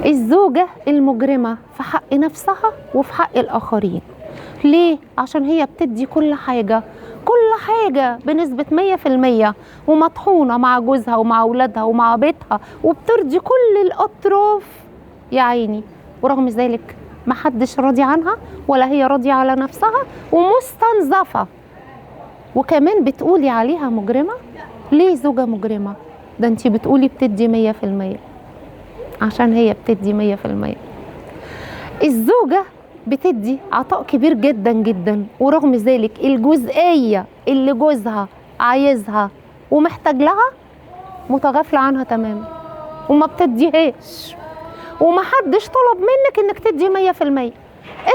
الزوجة المجرمة في حق نفسها وفي حق الآخرين. ليه؟ عشان هي بتدي كل حاجة بنسبة 100%، ومطحونة مع جوزها ومع أولادها ومع بيتها، وبترضي كل الأطراف يا عيني، ورغم ذلك محدش راضي عنها ولا هي راضية على نفسها ومستنزفة، وكمان بتقولي عليها مجرمة. ليه زوجة مجرمة؟ ده انتي بتقولي بتدي 100%، عشان هي بتدي 100%. الزوجة بتدي عطاء كبير جدا جدا، ورغم ذلك الجزئية اللي جوزها عايزها ومحتاج لها متغافلة عنها تماما وما بتديهاش، ومحدش طلب منك انك تدي 100%.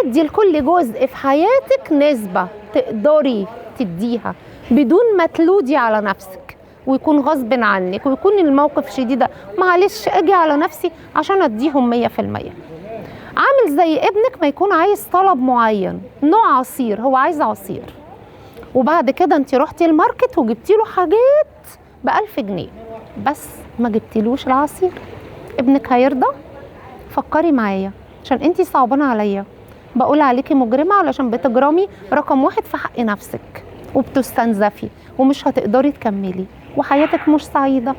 ادي لكل جزء في حياتك نسبة تقدري تديها بدون ما تلودي على نفسك ويكون غصب عنك ويكون الموقف شديد، معلش اجي على نفسي عشان اديهم 100%. عامل زي ابنك ما يكون عايز طلب معين، نوع عصير، هو عايز عصير، وبعد كده انت رحتي الماركت وجبتي له حاجات ب1000 جنيه بس ما جبتيلوش العصير، ابنك هيرضى؟ فكري معايا، عشان انت صعبانه عليا. بقول عليكي مجرمه علشان بتجرمي رقم 1 في حق نفسك، وبتستنزفي ومش هتقدري تكملي وحياتك مش سعيده.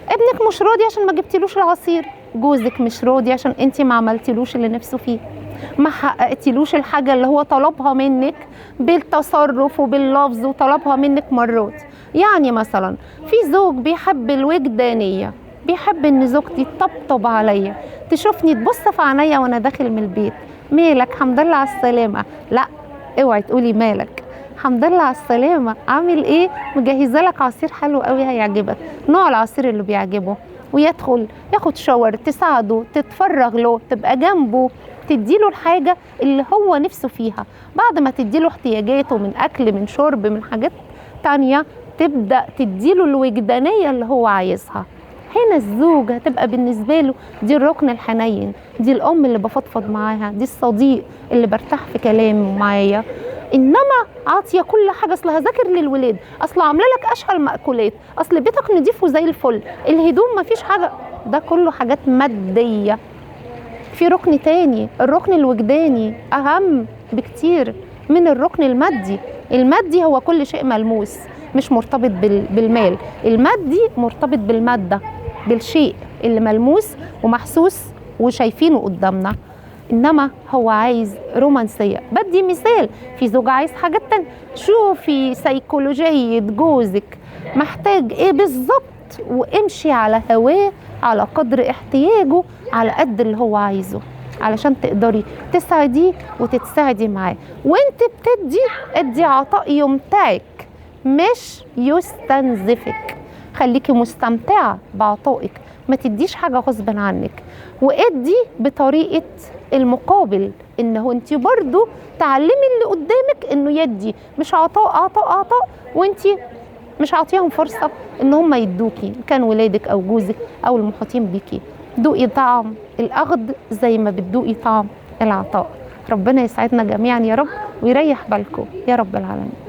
ابنك مش راضي عشان ما جبتيلوش العصير، جوزك مش راضي عشان انت ما عملتيلوش اللي نفسه فيه، ما حققتيلوش الحاجه اللي هو طلبها منك بالتصرف وباللفظ وطلبها منك مرات. يعني مثلا في زوج بيحب الوجدانيه، بيحب ان زوجتي تطبطب عليا، تشوفني تبص في عينيا وانا داخل من البيت، مالك الحمد لله على السلامه، لا اوعي تقولي مالك الحمد لله على السلامه، عامل ايه، مجهزه لك عصير حلو قوي هيعجبك، نوع العصير اللي بيعجبه، ويدخل ياخد شاور، تساعده، تتفرغ له، تبقى جنبه، تديله الحاجه اللي هو نفسه فيها. بعد ما تديله احتياجاته من اكل من شرب من حاجات تانية، تبدا تديله الوجدانيه اللي هو عايزها. هنا الزوجة هتبقى بالنسبة له دي الركن الحنين، دي الأم اللي بفضفض معاها، دي الصديق اللي برتاح في كلامه معايا. إنما عاطية كل حاجة، أصل هذاكر للولاد، أصل عاملة لك أشهى المأكولات، أصل بيتك نضيف وزي الفل، الهدوم مفيش حاجة، ده كله حاجات مادية. في ركن تاني، الركن الوجداني أهم بكتير من الركن المادي. المادي هو كل شيء ملموس مش مرتبط بالمال، المادي مرتبط بالمادة، بالشيء اللي ملموس ومحسوس وشايفينه قدامنا. انما هو عايز رومانسيه. بدي مثال، في زوج عايز حاجات تانية. شوفي سيكولوجيه جوزك محتاج ايه بالظبط، وامشي على هواه، على قدر احتياجه، على قد اللي هو عايزه، علشان تقدري تسعديه وتتساعدي معاه. وانت بتدي ادي عطاء يمتعك مش يستنزفك. خليكي مستمتعة بعطائك، ما تديش حاجة غصبا عنك، وادي بطريقة المقابل، انه انت برضو تعلمي اللي قدامك انه يدي، مش عطاء وانت مش عاطيهم فرصة ان هم يدوكي، كان ولادك او جوزك او المحيطين بيكي. دوقي طعم الاخذ زي ما بتدوقي طعم العطاء. ربنا يسعدنا جميعا يا رب، ويريح بالكم يا رب العالمين.